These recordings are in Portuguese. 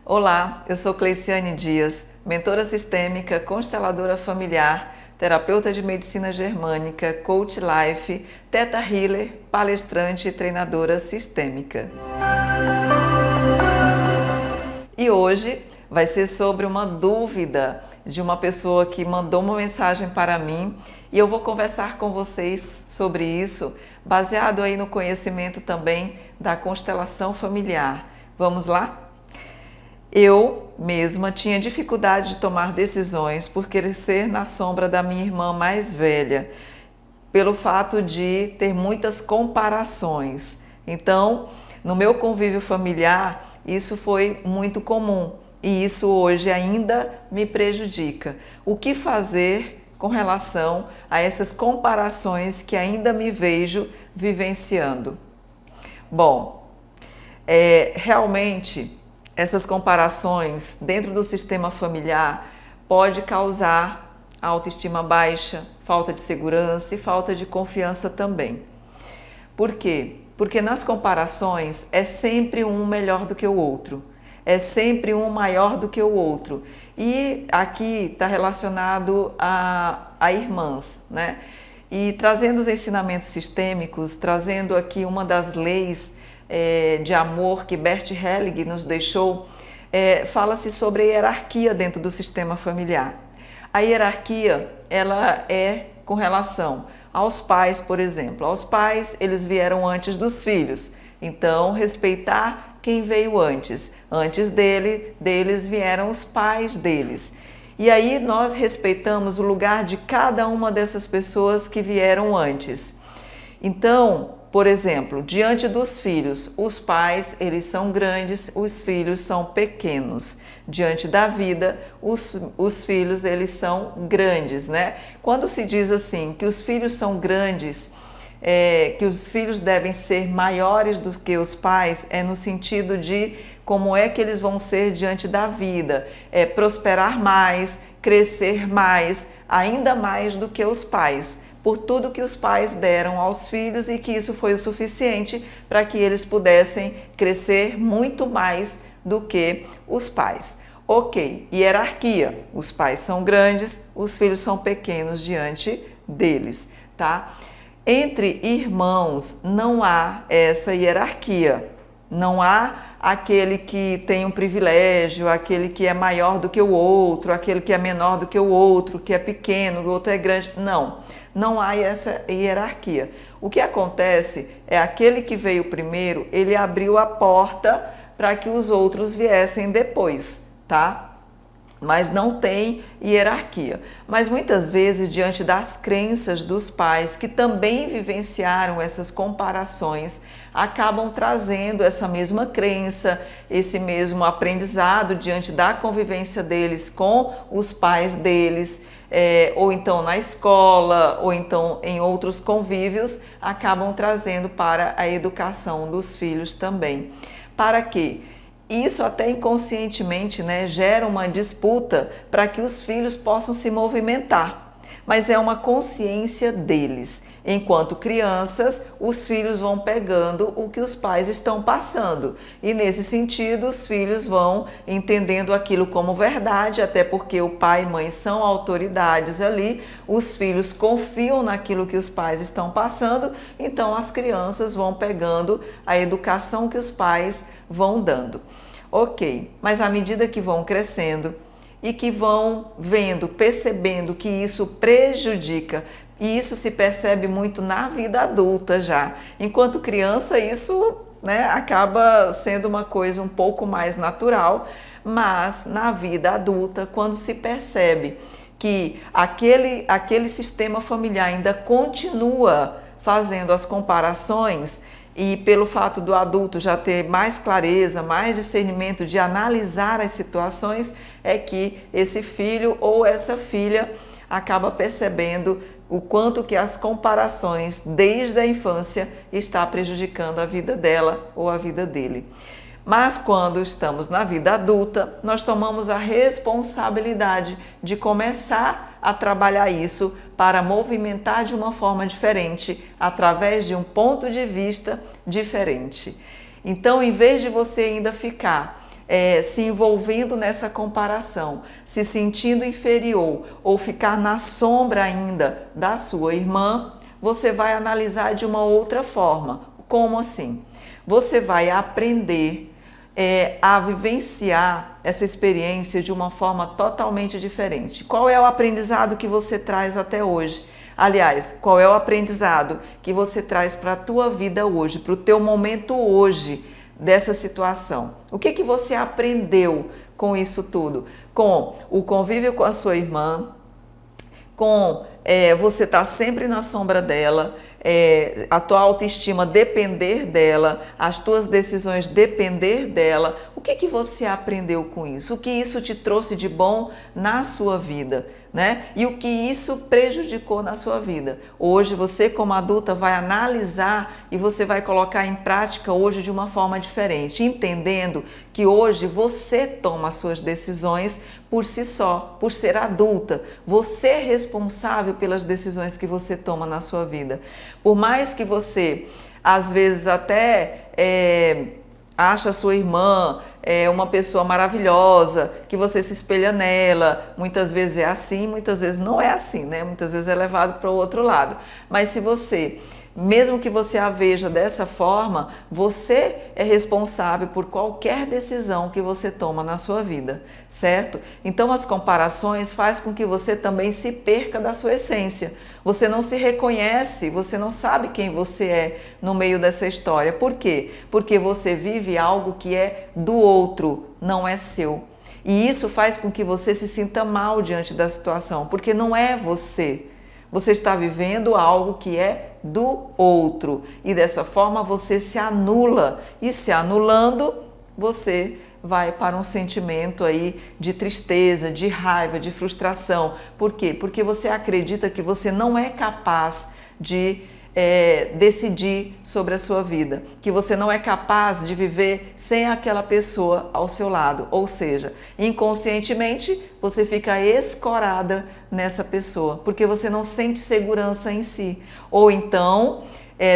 Olá, eu sou Cleiciane Dias, mentora sistêmica, consteladora familiar, terapeuta de medicina germânica, coach life, teta healer, palestrante e treinadora sistêmica. E hoje vai ser sobre uma dúvida de uma pessoa que mandou uma mensagem para mim e eu vou conversar com vocês sobre isso, baseado aí no conhecimento também da constelação familiar. Vamos lá? Eu mesma tinha dificuldade de tomar decisões por crescer na sombra da minha irmã mais velha, pelo fato de ter muitas comparações. Então, no meu convívio familiar, isso foi muito comum e isso hoje ainda me prejudica. O que fazer com relação a essas comparações que ainda me vejo vivenciando? Bom, realmente essas comparações dentro do sistema familiar pode causar autoestima baixa, falta de segurança e falta de confiança também. Por quê? Porque nas comparações é sempre um melhor do que o outro, é sempre um maior do que o outro. E aqui está relacionado a irmãs, né? E trazendo os ensinamentos sistêmicos, trazendo aqui uma das leis de amor que Bert Helling nos deixou, fala-se sobre a hierarquia dentro do sistema familiar. A hierarquia, ela é com relação aos pais, por exemplo. Aos pais, eles vieram antes dos filhos, então respeitar quem veio antes. Antes deles vieram os pais deles. E aí nós respeitamos o lugar de cada uma dessas pessoas que vieram antes. Então, por exemplo, diante dos filhos, os pais, eles são grandes, os filhos são pequenos. Diante da vida, os filhos, eles são grandes, né? Quando se diz assim, que os filhos são grandes, que os filhos devem ser maiores do que os pais, é no sentido de como é que eles vão ser diante da vida, prosperar mais, crescer mais, ainda mais do que os pais, por tudo que os pais deram aos filhos e que isso foi o suficiente para que eles pudessem crescer muito mais do que os pais. Ok, hierarquia. Os pais são grandes, os filhos são pequenos diante deles, tá? Entre irmãos não há essa hierarquia. Não há aquele que tem um privilégio, aquele que é maior do que o outro, aquele que é menor do que o outro, que é pequeno, o outro é grande. Não há essa hierarquia. O que acontece é aquele que veio primeiro, ele abriu a porta para que os outros viessem depois, tá? Mas não tem hierarquia. Mas muitas vezes, diante das crenças dos pais, que também vivenciaram essas comparações, acabam trazendo essa mesma crença, esse mesmo aprendizado diante da convivência deles com os pais deles, ou então na escola, ou então em outros convívios, acabam trazendo para a educação dos filhos também. Para quê? Isso até inconscientemente, né, gera uma disputa para que os filhos possam se movimentar, mas é uma consciência deles. Enquanto crianças, os filhos vão pegando o que os pais estão passando e nesse sentido os filhos vão entendendo aquilo como verdade, até porque o pai e mãe são autoridades ali, os filhos confiam naquilo que os pais estão passando, então as crianças vão pegando a educação que os pais vão dando. Ok, mas à medida que vão crescendo e que vão vendo, percebendo que isso prejudica, e isso se percebe muito na vida adulta já. Enquanto criança, isso, né, acaba sendo uma coisa um pouco mais natural, mas na vida adulta, quando se percebe que aquele sistema familiar ainda continua fazendo as comparações, e pelo fato do adulto já ter mais clareza, mais discernimento de analisar as situações, é que esse filho ou essa filha acaba percebendo o quanto que as comparações desde a infância está prejudicando a vida dela ou a vida dele. Mas quando estamos na vida adulta, nós tomamos a responsabilidade de começar a trabalhar isso para movimentar de uma forma diferente, através de um ponto de vista diferente. Então, em vez de você ainda ficar se envolvendo nessa comparação, se sentindo inferior ou ficar na sombra ainda da sua irmã, você vai analisar de uma outra forma. Como assim? Você vai aprender a vivenciar essa experiência de uma forma totalmente diferente. Qual é o aprendizado que você traz até hoje? Aliás, qual é o aprendizado que você traz para a tua vida hoje, para o teu momento hoje dessa situação? O que você aprendeu com isso tudo? Com o convívio com a sua irmã, com você estar sempre na sombra dela, a tua autoestima depender dela, as tuas decisões depender dela. O que você aprendeu com isso? O que isso te trouxe de bom na sua vida, né? E o que isso prejudicou na sua vida? Hoje você, como adulta, vai analisar e você vai colocar em prática hoje de uma forma diferente, entendendo que hoje você toma as suas decisões por si só, por ser adulta. Você é responsável pelas decisões que você toma na sua vida. Por mais que você, às vezes, até acha a sua irmã uma pessoa maravilhosa, que você se espelha nela, muitas vezes é assim, muitas vezes não é assim, né? Muitas vezes é levado para o outro lado. Mas se você, mesmo que você a veja dessa forma, você é responsável por qualquer decisão que você toma na sua vida, certo? Então as comparações fazem com que você também se perca da sua essência. Você não se reconhece, você não sabe quem você é no meio dessa história. Por quê? Porque você vive algo que é do outro, não é seu. E isso faz com que você se sinta mal diante da situação, porque não é você. Você está vivendo algo que é do outro e dessa forma você se anula, e se anulando você vai para um sentimento aí de tristeza, de raiva, de frustração. Por quê? Porque você acredita que você não é capaz de decidir sobre a sua vida, que você não é capaz de viver sem aquela pessoa ao seu lado, ou seja, inconscientemente você fica escorada nessa pessoa, porque você não sente segurança em si, ou então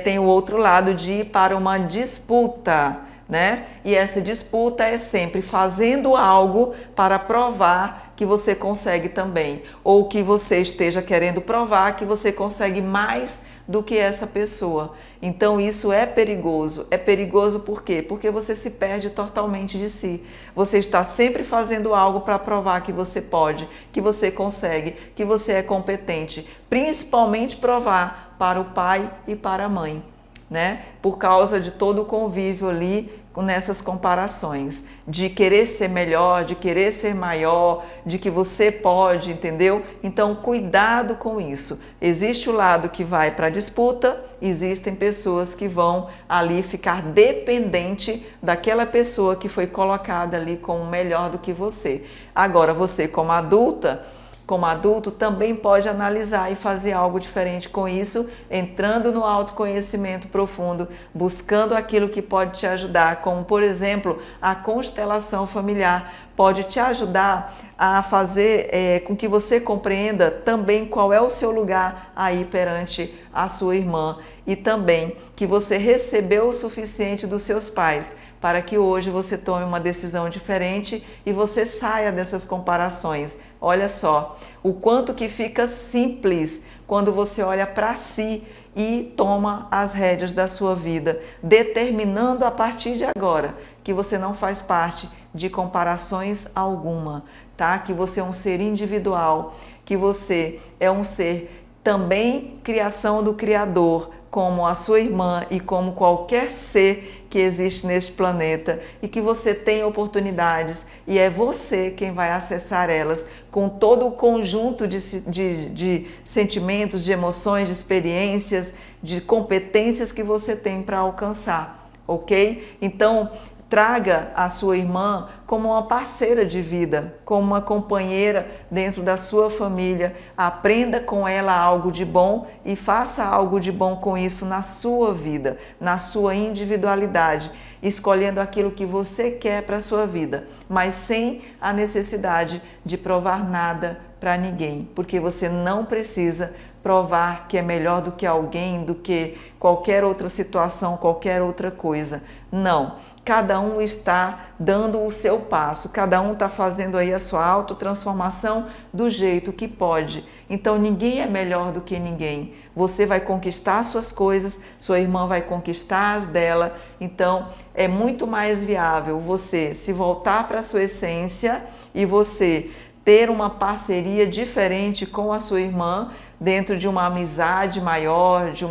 tem o outro lado de ir para uma disputa, né? E essa disputa é sempre fazendo algo para provar que você consegue também, ou que você esteja querendo provar que você consegue mais do que essa pessoa. Então isso é perigoso. É perigoso por quê? Porque você se perde totalmente de si. Você está sempre fazendo algo para provar que você pode, que você consegue, que você é competente. Principalmente provar para o pai e para a mãe, né? Por causa de todo o convívio ali nessas comparações, de querer ser melhor, de querer ser maior, de que você pode, entendeu? Então, cuidado com isso. Existe o lado que vai para a disputa, existem pessoas que vão ali ficar dependente daquela pessoa que foi colocada ali como melhor do que você. Agora, você como adulto também pode analisar e fazer algo diferente com isso, entrando no autoconhecimento profundo, buscando aquilo que pode te ajudar, como por exemplo, a constelação familiar pode te ajudar a fazer com que você compreenda também qual é o seu lugar aí perante a sua irmã e também que você recebeu o suficiente dos seus pais para que hoje você tome uma decisão diferente e você saia dessas comparações. Olha só, o quanto que fica simples quando você olha para si e toma as rédeas da sua vida, determinando a partir de agora que você não faz parte de comparações alguma, tá? Que você é um ser individual, que você é um ser também criação do Criador, como a sua irmã e como qualquer ser que existe neste planeta, e que você tem oportunidades e é você quem vai acessar elas com todo o conjunto de sentimentos, de emoções, de experiências, de competências que você tem para alcançar, ok? Então, traga a sua irmã como uma parceira de vida, como uma companheira dentro da sua família. Aprenda com ela algo de bom e faça algo de bom com isso na sua vida, na sua individualidade, escolhendo aquilo que você quer para a sua vida, mas sem a necessidade de provar nada para ninguém, porque você não precisa provar que é melhor do que alguém, do que qualquer outra situação, qualquer outra coisa. Não, cada um está dando o seu passo, cada um está fazendo aí a sua autotransformação do jeito que pode. Então ninguém é melhor do que ninguém. Você vai conquistar suas coisas, sua irmã vai conquistar as dela. Então é muito mais viável você se voltar para a sua essência e você ter uma parceria diferente com a sua irmã, dentro de uma amizade maior, de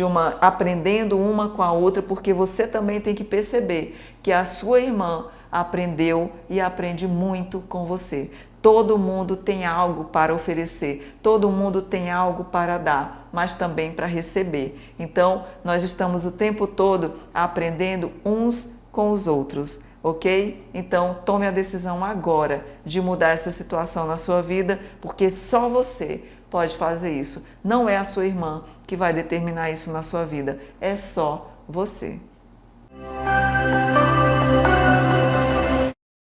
uma aprendendo uma com a outra, porque você também tem que perceber que a sua irmã aprendeu e aprende muito com você. Todo mundo tem algo para oferecer, todo mundo tem algo para dar, mas também para receber. Então, nós estamos o tempo todo aprendendo uns com os outros. Ok? Então, tome a decisão agora de mudar essa situação na sua vida, porque só você pode fazer isso. Não é a sua irmã que vai determinar isso na sua vida, é só você.